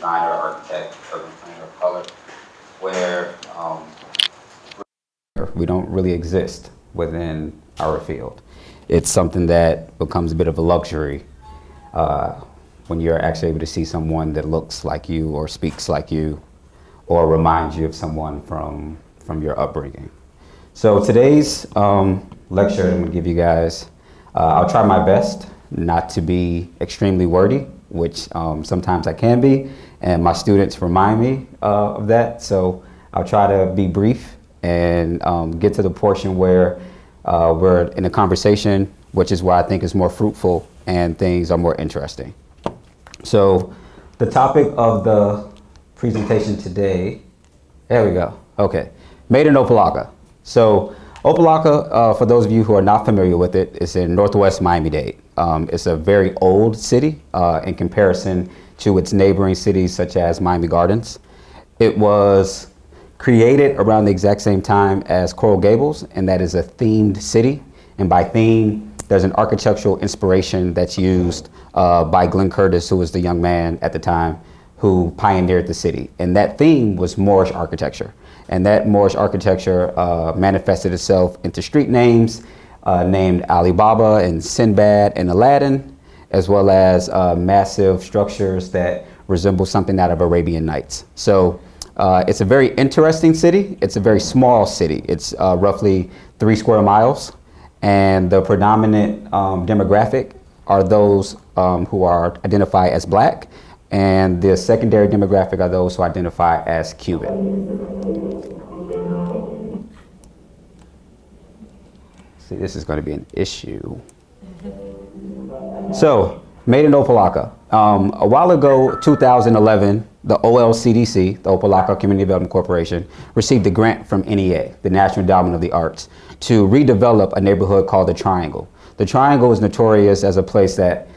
designer, architect, urban planner of color, where we don't really exist within our field. It's something that becomes a bit of a luxury when you're actually able to see someone that looks like you or speaks like you or reminds you of someone from your upbringing. So today's lecture I'm going to give you guys, I'll try my best not to be extremely wordy, which sometimes I can be, and my students remind me of that. So I'll try to be brief and get to the portion where we're in a conversation, which is why I think is more fruitful and things are more interesting. So the topic of the presentation today, there we go, okay, made in Opa-locka. So Opa-locka, for those of you who are not familiar with it, is in Northwest Miami-Dade. It's a very old city in comparison to its neighboring cities such as Miami Gardens. It was created around the exact same time as Coral Gables, and that is a themed city. And by theme, there's an architectural inspiration that's used by Glenn Curtis, who was the young man at the time who pioneered the city. And that theme was Moorish architecture. And that Moorish architecture manifested itself into street names named Alibaba and Sinbad and Aladdin, as well as massive structures that resemble something out of Arabian Nights. So it's a very interesting city. It's a very small city. It's roughly 3 square miles. And the predominant demographic are those who are identified as Black. And the secondary demographic are those who identify as Cuban. See, this is going to be an issue. So, made in Opa-locka. A while ago, 2011, the OLCDC, the Opa-locka Community Development Corporation, received a grant from NEA, the National Endowment of the Arts, to redevelop a neighborhood called the Triangle. The Triangle is notorious as a place that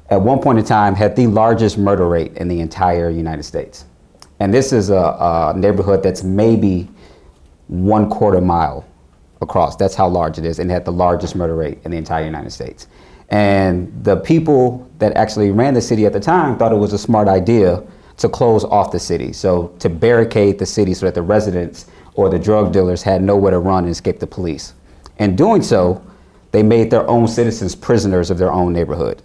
at one point in time had the largest murder rate in the entire United States. And this is a neighborhood that's maybe 1/4 mile across. That's how large it is, and it had the largest murder rate in the entire United States. And the people that actually ran the city at the time thought it was a smart idea to close off the city. So to barricade the city so that the residents or the drug dealers had nowhere to run and escape the police. In doing so, they made their own citizens prisoners of their own neighborhood.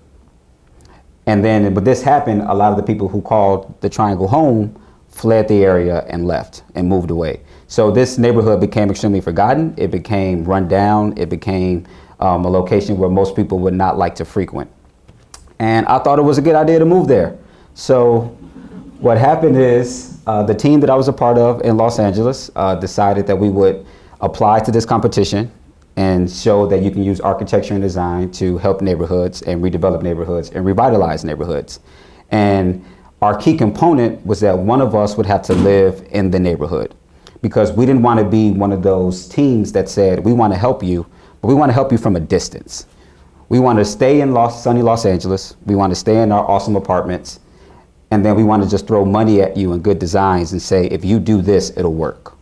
And then when this happened, a lot of the people who called the Triangle home fled the area and left and moved away. So this neighborhood became extremely forgotten. It became run down. It became a location where most people would not like to frequent. And I thought it was a good idea to move there. So what happened is the team that I was a part of in Los Angeles decided that we would apply to this competition and show that you can use architecture and design to help neighborhoods and redevelop neighborhoods and revitalize neighborhoods. And our key component was that one of us would have to live in the neighborhood, because we didn't want to be one of those teams that said, we want to help you, but we want to help you from a distance. We want to stay in sunny Los Angeles. We want to stay in our awesome apartments. And then we want to just throw money at you and good designs and say, if you do this, it'll work.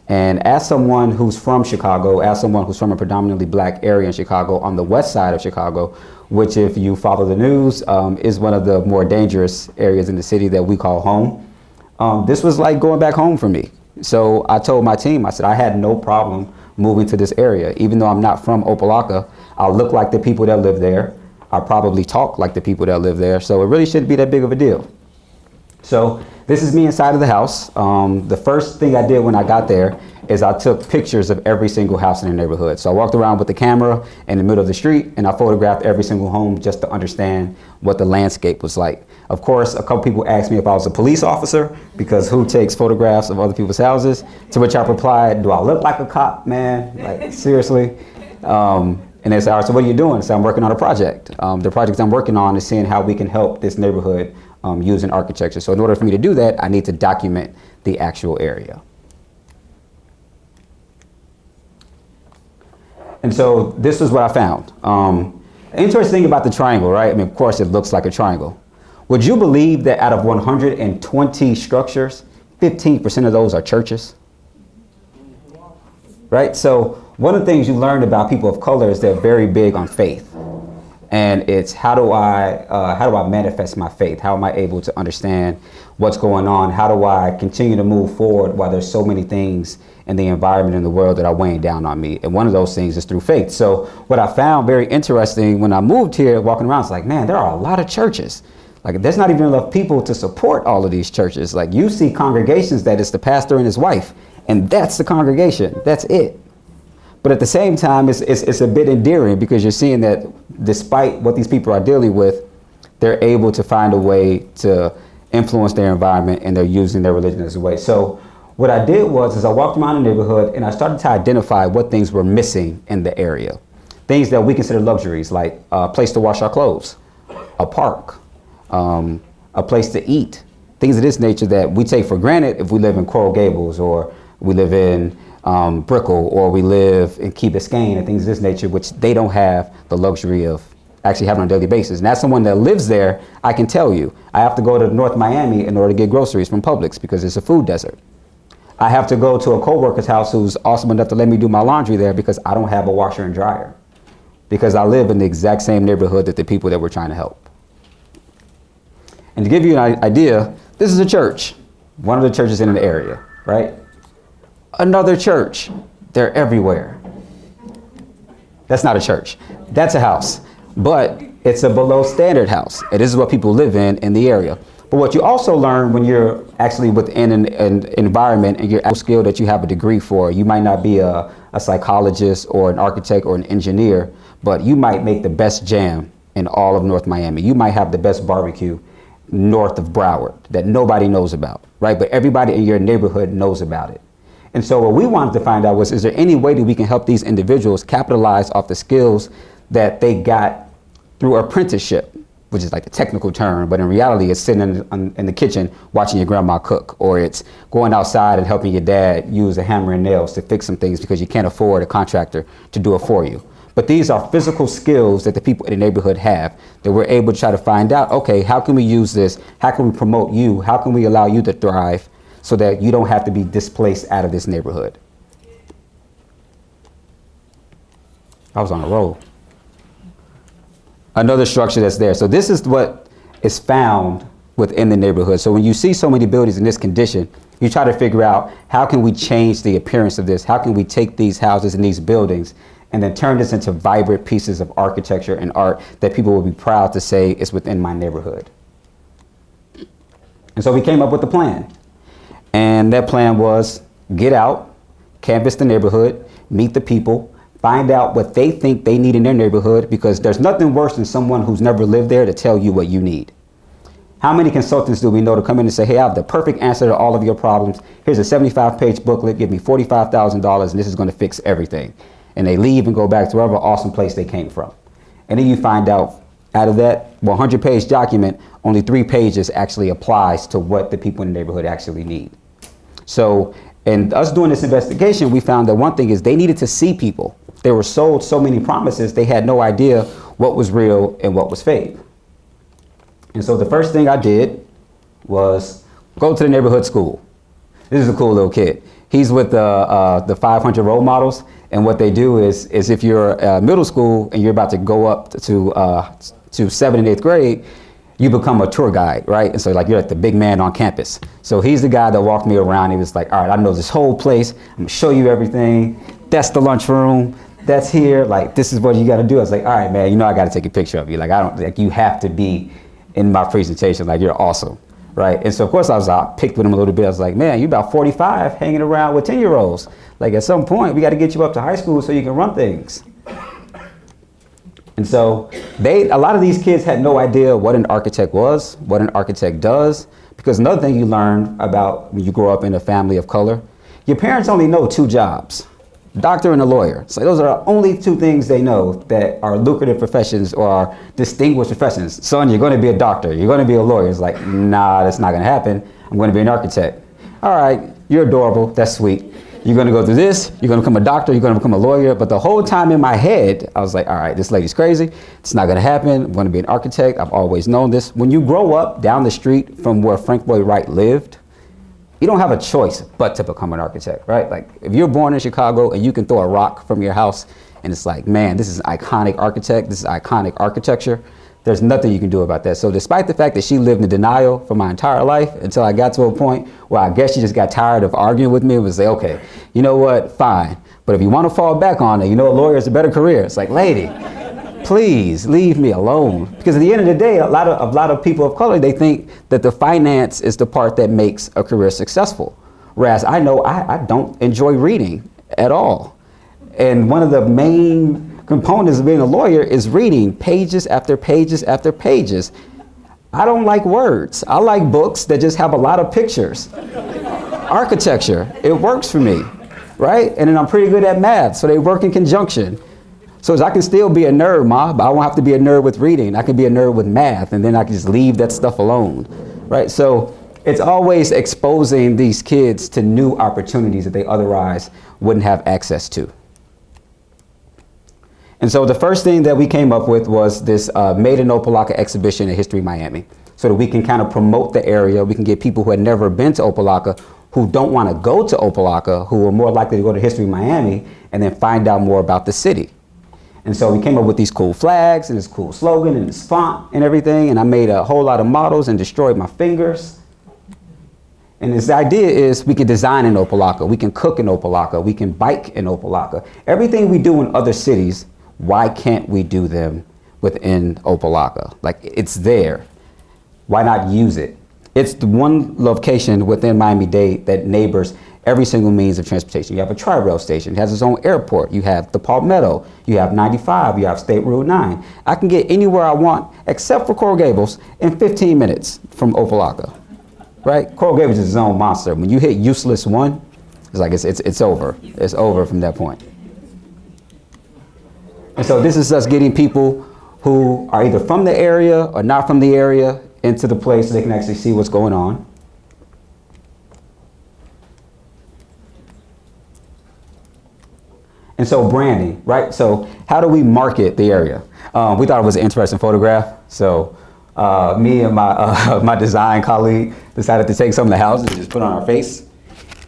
And as someone who's from Chicago, as someone who's from a predominantly Black area in Chicago, on the west side of Chicago, which if you follow the news, is one of the more dangerous areas in the city that we call home. This was like going back home for me. So I told my team, I said, I had no problem moving to this area. Even though I'm not from Opa-locka, I look like the people that live there. I probably talk like the people that live there. So it really shouldn't be that big of a deal. So this is me inside of the house. The first thing I did when I got there is I took pictures of every single house in the neighborhood. So I walked around with the camera in the middle of the street and I photographed every single home just to understand what the landscape was like. Of course, a couple people asked me if I was a police officer, because who takes photographs of other people's houses? To which I replied, do I look like a cop, man? Like, seriously? And they said, all right, so what are you doing? So I'm working on a project. The project I'm working on is seeing how we can help this neighborhood using architecture. So in order for me to do that, I need to document the actual area. And so this is what I found. Interesting thing about the triangle, right? I mean, of course, it looks like a triangle. Would you believe that out of 120 structures, 15% of those are churches? Right? So one of the things you learn about people of color is they're very big on faith. And it's how do I manifest my faith? How am I able to understand what's going on? How do I continue to move forward while there's so many things in the environment in the world that are weighing down on me? And one of those things is through faith. So what I found very interesting when I moved here, walking around, it's like, man, there are a lot of churches. Like, there's not even enough people to support all of these churches. Like, you see congregations that it's the pastor and his wife, and that's the congregation. That's it. But at the same time, it's a bit endearing because you're seeing that despite what these people are dealing with, they're able to find a way to influence their environment, and they're using their religion as a way. So what I did was I walked around the neighborhood and I started to identify what things were missing in the area. Things that we consider luxuries, like a place to wash our clothes, a park, a place to eat, things of this nature that we take for granted if we live in Coral Gables, or we live in Brickell, or we live in Key Biscayne, and things of this nature, which they don't have the luxury of actually having on a daily basis. And as someone that lives there, I can tell you, I have to go to North Miami in order to get groceries from Publix because it's a food desert. I have to go to a coworker's house who's awesome enough to let me do my laundry there because I don't have a washer and dryer, because I live in the exact same neighborhood that the people that we're trying to help. And to give you an idea, this is a church, one of the churches in an area, right? Another church, they're everywhere. That's not a church, that's a house, but it's a below standard house. And this is what people live in the area. But what you also learn when you're actually within an environment and you're a skill that you have a degree for, you might not be a psychologist or an architect or an engineer, but you might make the best jam in all of North Miami. You might have the best barbecue north of Broward that nobody knows about, right? But everybody in your neighborhood knows about it. And so what we wanted to find out was, is there any way that we can help these individuals capitalize off the skills that they got through apprenticeship, which is like the technical term, but in reality it's sitting in the kitchen watching your grandma cook, or it's going outside and helping your dad use a hammer and nails to fix some things because you can't afford a contractor to do it for you. But these are physical skills that the people in the neighborhood have that we're able to try to find out, okay, how can we use this? How can we promote you? How can we allow you to thrive so that you don't have to be displaced out of this neighborhood? I was on a roll. Another structure that's there. So this is what is found within the neighborhood. So when you see so many buildings in this condition, you try to figure out, how can we change the appearance of this? How can we take these houses and these buildings and then turn this into vibrant pieces of architecture and art that people will be proud to say is within my neighborhood? And so we came up with a plan. And that plan was get out, canvass the neighborhood, meet the people, find out what they think they need in their neighborhood, because there's nothing worse than someone who's never lived there to tell you what you need. How many consultants do we know to come in and say, hey, I have the perfect answer to all of your problems. Here's a 75-page booklet, give me $45,000, and this is going to fix everything. And they leave and go back to whatever awesome place they came from. And then you find out of that 100-page document, only 3 pages actually applies to what the people in the neighborhood actually need. So, in us doing this investigation, we found that one thing is they needed to see people. They were sold so many promises, they had no idea what was real and what was fake. And so the first thing I did was go to the neighborhood school. This is a cool little kid. He's with the 500 role models. And what they do is if you're middle school and you're about to go up to 7th and 8th grade, you become a tour guide, right? And so like you're like the big man on campus. So he's the guy that walked me around. He was like, all right, I know this whole place. I'm gonna show you everything. That's the lunchroom. That's here. Like, this is what you got to do. I was like, all right, man, you know, I got to take a picture of you. Like, you have to be in my presentation. Like, you're awesome, right? And so of course I picked with him a little bit. I was like, man, you about 45 hanging around with 10-year-olds. Like, at some point we got to get you up to high school so you can run things. And so a lot of these kids had no idea what an architect was, what an architect does, because another thing you learn about when you grow up in a family of color, your parents only know 2 jobs, doctor and a lawyer. So those are the only 2 things they know that are lucrative professions or are distinguished professions. Son, you're going to be a doctor, you're going to be a lawyer. It's like, nah, that's not going to happen. I'm going to be an architect. All right, you're adorable, that's sweet. You're going to go through this, you're going to become a doctor, you're going to become a lawyer. But the whole time in my head, I was like, all right, this lady's crazy. It's not going to happen. I'm going to be an architect. I've always known this. When you grow up down the street from where Frank Lloyd Wright lived, you don't have a choice but to become an architect, right? Like, if you're born in Chicago and you can throw a rock from your house and it's like, man, this is iconic architect, this is iconic architecture. There's nothing you can do about that. So despite the fact that she lived in denial for my entire life until I got to a point where I guess she just got tired of arguing with me and was like, okay, you know what, fine. But if you want to fall back on it, you know, a lawyer is a better career. It's like, lady, please leave me alone. Because at the end of the day, a lot of people of color, they think that the finance is the part that makes a career successful. Whereas I know I don't enjoy reading at all. And one of the main components of being a lawyer is reading pages after pages after pages. I don't like words. I like books that just have a lot of pictures. Architecture, it works for me, right? And then I'm pretty good at math, so they work in conjunction. So I can still be a nerd, Ma, but I won't have to be a nerd with reading. I can be a nerd with math, and then I can just leave that stuff alone, right? So it's always exposing these kids to new opportunities that they otherwise wouldn't have access to. And so the first thing that we came up with was this Made in Opa-locka exhibition at History Miami, so that we can kind of promote the area. We can get people who had never been to Opa-locka, who don't want to go to Opa-locka, who are more likely to go to History Miami and then find out more about the city. And so we came up with these cool flags and this cool slogan and this font and everything. And I made a whole lot of models and destroyed my fingers. And this idea is we can design in Opa-locka, we can cook in Opa-locka, we can bike in Opa-locka. Everything we do in other cities, why can't we do them within Opa-locka? Like, it's there. Why not use it? It's the one location within Miami-Dade that neighbors every single means of transportation. You have a tri-rail station, it has its own airport, you have the Palmetto, you have 95, you have State Route 9. I can get anywhere I want except for Coral Gables in 15 minutes from Opa-locka, right? Coral Gables is its own monster. When you hit useless one, it's like it's over. It's over from that point. And so this is us getting people who are either from the area or not from the area into the place so they can actually see what's going on. And so branding, right? So how do we market the area? We thought it was an interesting photograph. So me and my design colleague decided to take some of the houses and just put on our face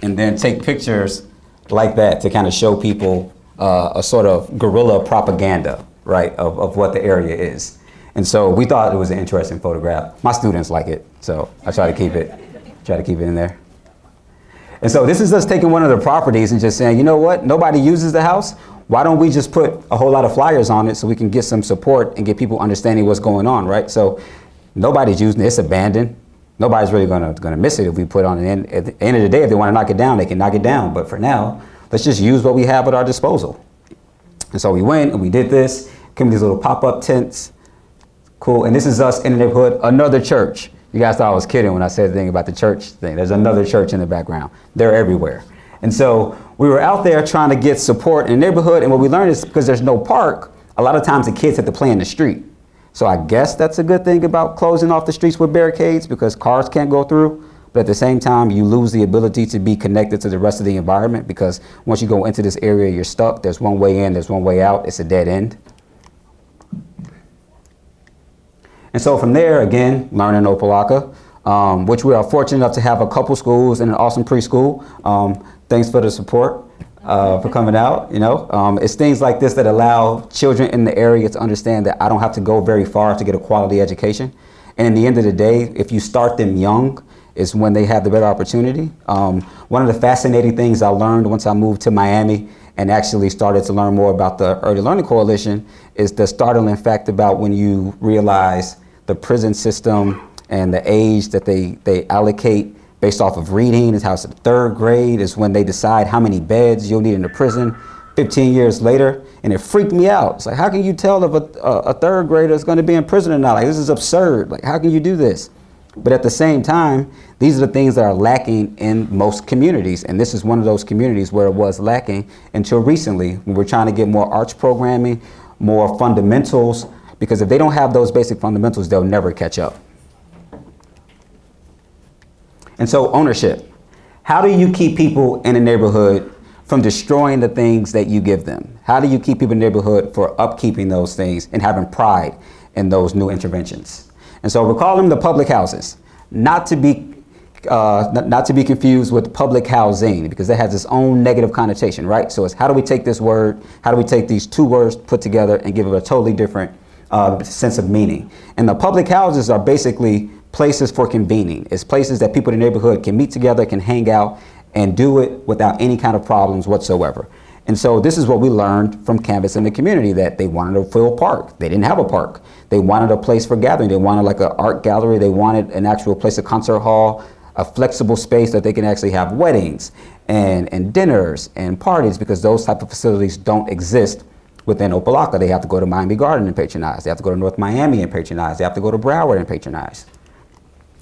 and then take pictures like that to kind of show people a sort of guerrilla propaganda, right, of what the area is. And so we thought it was an interesting photograph. My students like it, so I try to keep it in there. And so this is us taking one of the properties and just saying, you know what, nobody uses the house. Why don't we just put a whole lot of flyers on it so we can get some support and get people understanding what's going on, right? So nobody's using it, it's abandoned. Nobody's really gonna miss it if we put on it. At the end of the day, if they wanna knock it down, they can knock it down. But for now, let's just use what we have at our disposal. And so we went and we did this, came with these little pop-up tents. Cool, and this is us in the neighborhood, another church. You guys thought I was kidding when I said the thing about the church thing. There's another church in the background. They're everywhere. And so we were out there trying to get support in the neighborhood, and what we learned is because there's no park, a lot of times the kids have to play in the street. So I guess that's a good thing about closing off the streets with barricades, because cars can't go through. But at the same time, you lose the ability to be connected to the rest of the environment, because once you go into this area, you're stuck. There's one way in, there's one way out. It's a dead end. And so from there, again, learning Opa-locka, which we are fortunate enough to have a couple schools and an awesome preschool. Thanks for the support for coming out. You know, it's things like this that allow children in the area to understand that I don't have to go very far to get a quality education. And in the end of the day, if you start them young, is when they have the better opportunity. One of the fascinating things I learned once I moved to Miami and actually started to learn more about the Early Learning Coalition is the startling fact about when you realize the prison system and the age that they allocate based off of reading is how it's the third grade is when they decide how many beds you'll need in the prison 15 years later. And it freaked me out. It's like, how can you tell if a third grader is going to be in prison or not? Like, this is absurd. Like, how can you do this? But at the same time, these are the things that are lacking in most communities. And this is one of those communities where it was lacking until recently, when we're trying to get more arts programming, more fundamentals, because if they don't have those basic fundamentals, they'll never catch up. And so ownership. How do you keep people in a neighborhood from destroying the things that you give them? How do you keep people in the neighborhood for upkeeping those things and having pride in those new interventions? And so we're calling them the public houses, not to be not to be confused with public housing, because that has its own negative connotation, right? So it's how do we take this word, how do we take these two words put together and give it a totally different sense of meaning? And the public houses are basically places for convening. It's places that people in the neighborhood can meet together, can hang out, and do it without any kind of problems whatsoever. And so this is what we learned from canvassing the community, that they wanted a full park. They didn't have a park. They wanted a place for gathering. They wanted like an art gallery. They wanted an actual place, a concert hall, a flexible space that they can actually have weddings and dinners and parties, because those type of facilities don't exist within Opa-locka. They have to go to Miami Garden and patronize. They have to go to North Miami and patronize. They have to go to Broward and patronize.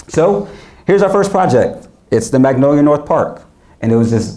So here's our first project. It's the Magnolia North Park. And it was this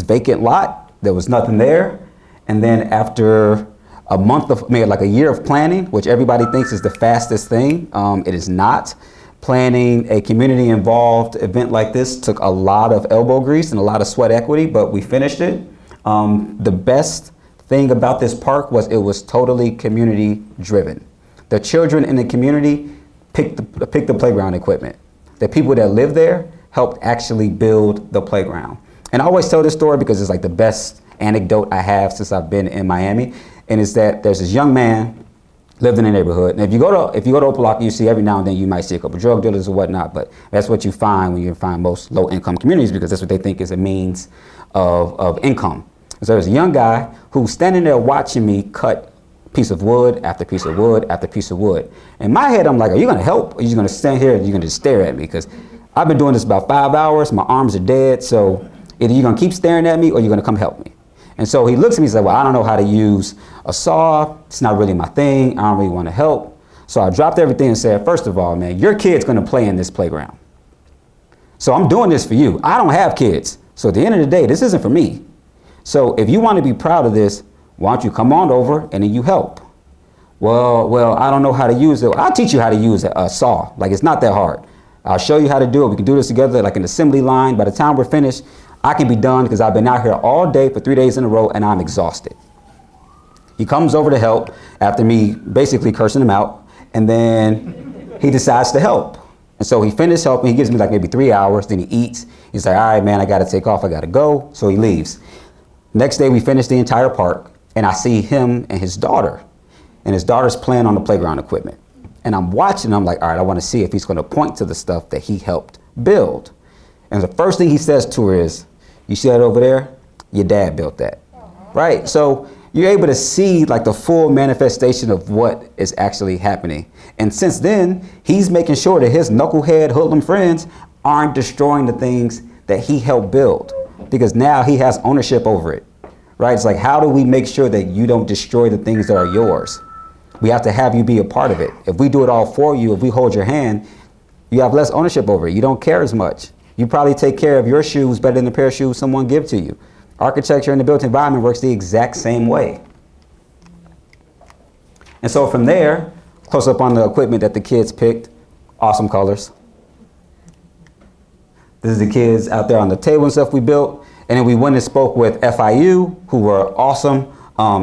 vacant lot. There was nothing there. And then after a month of, maybe like a year of planning, which everybody thinks is the fastest thing, it is not. Planning a community involved event like this took a lot of elbow grease and a lot of sweat equity, but we finished it. The best thing about this park was it was totally community driven. The children in the community picked the playground equipment. The people that live there helped actually build the playground. And I always tell this story because it's like the best anecdote I have since I've been in Miami. And it's that there's this young man lived in the neighborhood. And if you go to Opa-locka, you see every now and then you might see a couple drug dealers or whatnot, but that's what you find when you find most low income communities, because that's what they think is a means of income. And so there's a young guy who's standing there watching me cut piece of wood after piece of wood after piece of wood. In my head, I'm like, are you gonna help? Or are you just gonna stand here and you're gonna just stare at me? Because I've been doing this about 5 hours, my arms are dead, so either you're gonna keep staring at me or you're gonna come help me. And so he looks at me and says, well, I don't know how to use a saw. It's not really my thing. I don't really want to help. So I dropped everything and said, first of all, man, your kid's gonna play in this playground. So I'm doing this for you. I don't have kids. So at the end of the day, this isn't for me. So if you want to be proud of this, why don't you come on over and then you help? Well, I don't know how to use it. I'll teach you how to use a saw. Like, it's not that hard. I'll show you how to do it. We can do this together like an assembly line. By the time we're finished, I can be done because I've been out here all day for 3 days in a row and I'm exhausted. He comes over to help after me basically cursing him out, and then he decides to help. And so he finished helping. He gives me like maybe 3 hours, then he eats. He's like, all right, man, I got to take off. I got to go. So he leaves. Next day, we finish the entire park, and I see him and his daughter. And his daughter's playing on the playground equipment. And I'm watching, I'm like, all right, I want to see if he's going to point to the stuff that he helped build. And the first thing he says to her is, you see that over there? Your dad built that, right? So you're able to see like the full manifestation of what is actually happening. And since then, he's making sure that his knucklehead hoodlum friends aren't destroying the things that he helped build, because now he has ownership over it, right? It's like, how do we make sure that you don't destroy the things that are yours? We have to have you be a part of it. If we do it all for you, if we hold your hand, you have less ownership over it. You don't care as much. You probably take care of your shoes better than the pair of shoes someone gives to you. Architecture in the built environment works the exact same way. And so from there, close up on the equipment that the kids picked, awesome colors. This is the kids out there on the table and stuff we built. And then we went and spoke with FIU, who were awesome.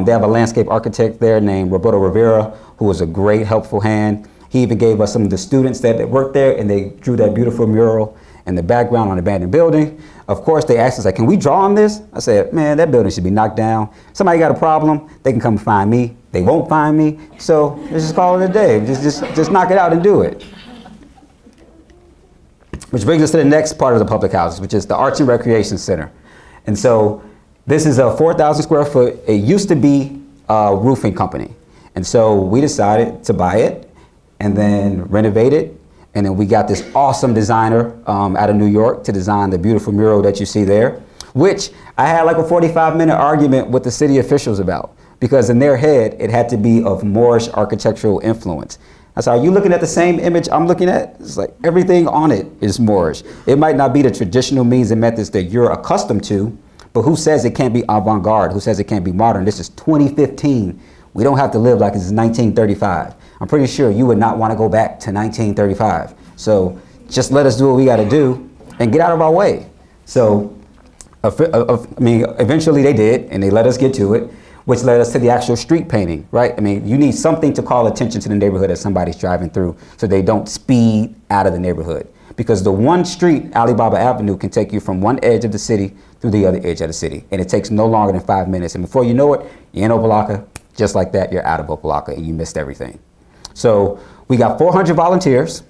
They have a landscape architect there named Roberto Rivera, who was a great, helpful hand. He even gave us some of the students that worked there, and they drew that beautiful mural in the background on an abandoned building. Of course, they asked us, like, can we draw on this? I said, man, that building should be knocked down. Somebody got a problem, they can come find me. They won't find me, so let's just call it a day. Just knock it out and do it. Which brings us to the next part of the public houses, which is the Arts and Recreation Center. And so this is a 4,000 square foot. It used to be a roofing company. And so we decided to buy it and then renovate it. And then we got this awesome designer out of New York to design the beautiful mural that you see there, which I had like a 45-minute argument with the city officials about, because in their head, it had to be of Moorish architectural influence. I said, are you looking at the same image I'm looking at? It's like everything on it is Moorish. It might not be the traditional means and methods that you're accustomed to, but who says it can't be avant-garde? Who says it can't be modern? This is 2015. We don't have to live like it's 1935. I'm pretty sure you would not want to go back to 1935. So just let us do what we got to do and get out of our way. So, eventually they did, and they let us get to it, which led us to the actual street painting, right? I mean, you need something to call attention to the neighborhood as somebody's driving through so they don't speed out of the neighborhood. because the one street, Alibaba Avenue, can take you from one edge of the city through the other edge of the city. And it takes no longer than 5 minutes. And before you know it, you're in Opa-locka. Just like that, you're out of Opa-locka and you missed everything. So we got 400 volunteers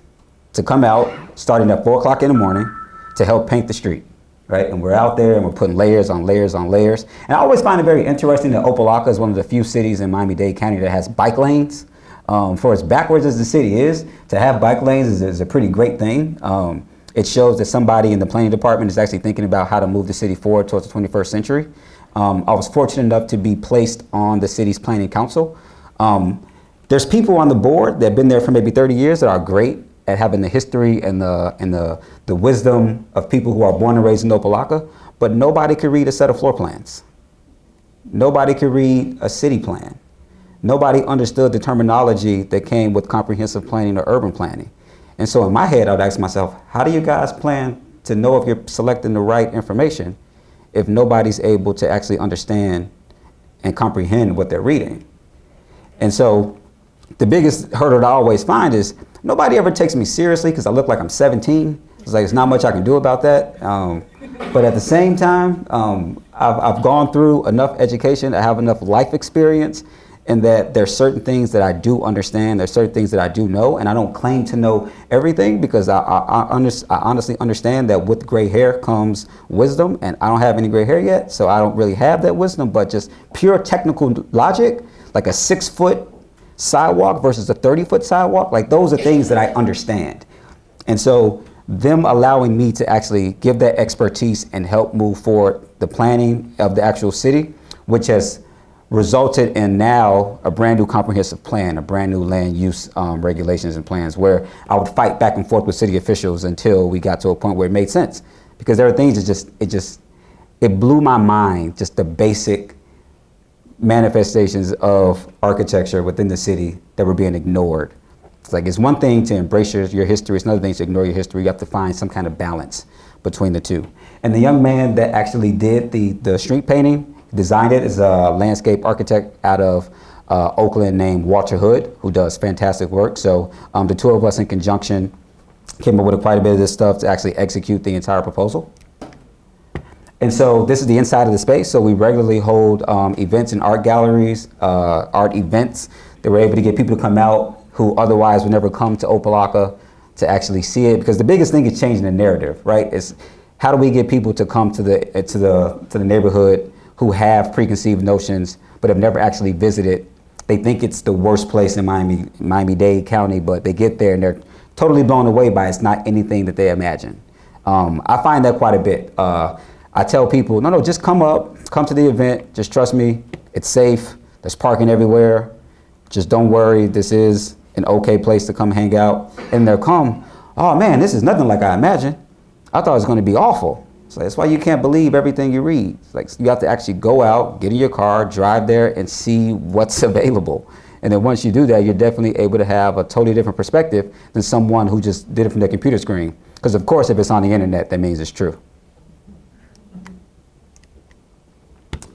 to come out starting at 4 o'clock in the morning to help paint the street. Right? And we're out there and we're putting layers on layers on layers. And I always find it very interesting that Opa-locka is one of the few cities in Miami-Dade County that has bike lanes. For as backwards as the city is, to have bike lanes is a pretty great thing. It shows that somebody in the planning department is actually thinking about how to move the city forward towards the 21st century. I was fortunate enough to be placed on the city's planning council. There's people on the board that have been there for maybe 30 years that are great at having the history and the wisdom of people who are born and raised in Opa-locka, but nobody could read a set of floor plans. Nobody could read a city plan. Nobody understood the terminology that came with comprehensive planning or urban planning. And so in my head, I would ask myself, how do you guys plan to know if you're selecting the right information if nobody's able to actually understand and comprehend what they're reading? And so the biggest hurdle that I always find is nobody ever takes me seriously because I look like I'm 17. It's like, there's not much I can do about that. But at the same time, I've gone through enough education, I have enough life experience, and that there's certain things that I do understand, there's certain things that I do know, and I don't claim to know everything because I honestly understand that with gray hair comes wisdom, and I don't have any gray hair yet, so I don't really have that wisdom, but just pure technical logic, like a 6-foot sidewalk versus a 30-foot sidewalk, like those are things that I understand. And so them allowing me to actually give that expertise and help move forward the planning of the actual city, which has resulted in now a brand new comprehensive plan, a brand new land use regulations and plans, where I would fight back and forth with city officials until we got to a point where it made sense. Because there are things that it blew my mind, just the basic manifestations of architecture within the city that were being ignored. It's like, it's one thing to embrace your history, it's another thing to ignore your history. You have to find some kind of balance between the two. And the young man that actually did the street painting, designed it, is a landscape architect out of Oakland named Walter Hood, who does fantastic work. So the two of us in conjunction came up with quite a bit of this stuff to actually execute the entire proposal. And so this is the inside of the space. So we regularly hold events in art galleries, art events that we're able to get people to come out who otherwise would never come to Opa-locka to actually see it. Because the biggest thing is changing the narrative, right? It's how do we get people to come to the neighborhood who have preconceived notions but have never actually visited. They think it's the worst place in Miami-Dade County, but they get there and they're totally blown away by it's not anything that they imagine. I find that quite a bit. I tell people, no, just come to the event, just trust me, it's safe, there's parking everywhere, just don't worry, this is an okay place to come hang out. And they'll come, oh man, this is nothing like I imagined. I thought it was gonna be awful. So that's why you can't believe everything you read. It's like, you have to actually go out, get in your car, drive there and see what's available. And then once you do that, you're definitely able to have a totally different perspective than someone who just did it from their computer screen. Because of course, if it's on the internet, that means it's true.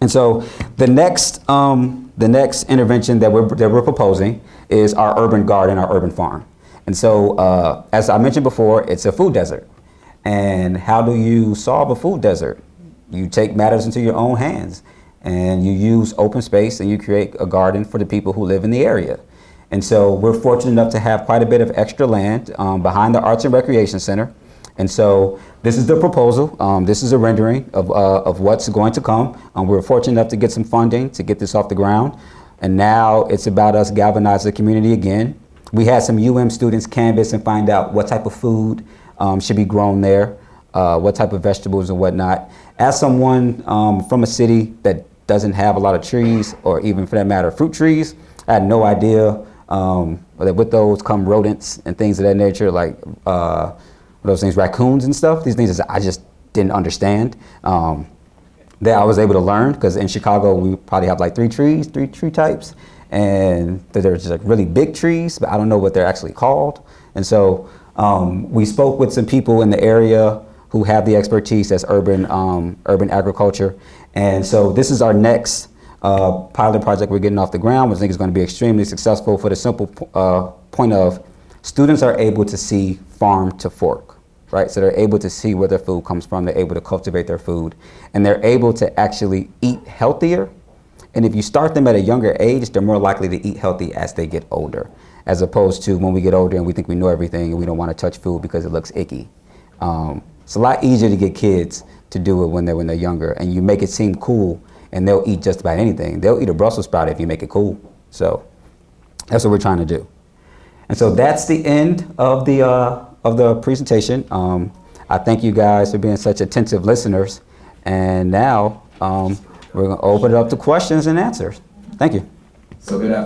And so the next intervention that we're proposing is our urban garden, our urban farm. And so as I mentioned before, it's a food desert. And how do you solve a food desert? You take matters into your own hands and you use open space and you create a garden for the people who live in the area. And so we're fortunate enough to have quite a bit of extra land behind the Arts and Recreation Center. And so this is the proposal. This is a rendering of what's going to come. We're fortunate enough to get some funding to get this off the ground. And now it's about us galvanizing the community again. We had some students canvass and find out what type of food should be grown there, what type of vegetables and whatnot. As someone from a city that doesn't have a lot of trees, or even for that matter, fruit trees, I had no idea that with those come rodents and things of that nature, like those things, raccoons and stuff. These things I just didn't understand. That I was able to learn, because in Chicago we probably have like three tree types, and they're just like really big trees, but I don't know what they're actually called. And so we spoke with some people in the area who have the expertise as urban agriculture. And so this is our next pilot project we're getting off the ground, which I think is going to be extremely successful for the simple point of students are able to see farm to fork. right? So they're able to see where their food comes from. They're able to cultivate their food, and they're able to actually eat healthier. And if you start them at a younger age, they're more likely to eat healthy as they get older, as opposed to when we get older and we think we know everything and we don't want to touch food because it looks icky. It's a lot easier to get kids to do it when they're younger, and you make it seem cool, and they'll eat just about anything. They'll eat a Brussels sprout if you make it cool. So that's what we're trying to do. And so that's the end of the presentation. I thank you guys for being such attentive listeners. And now we're going to open it up to questions and answers. Thank you. So good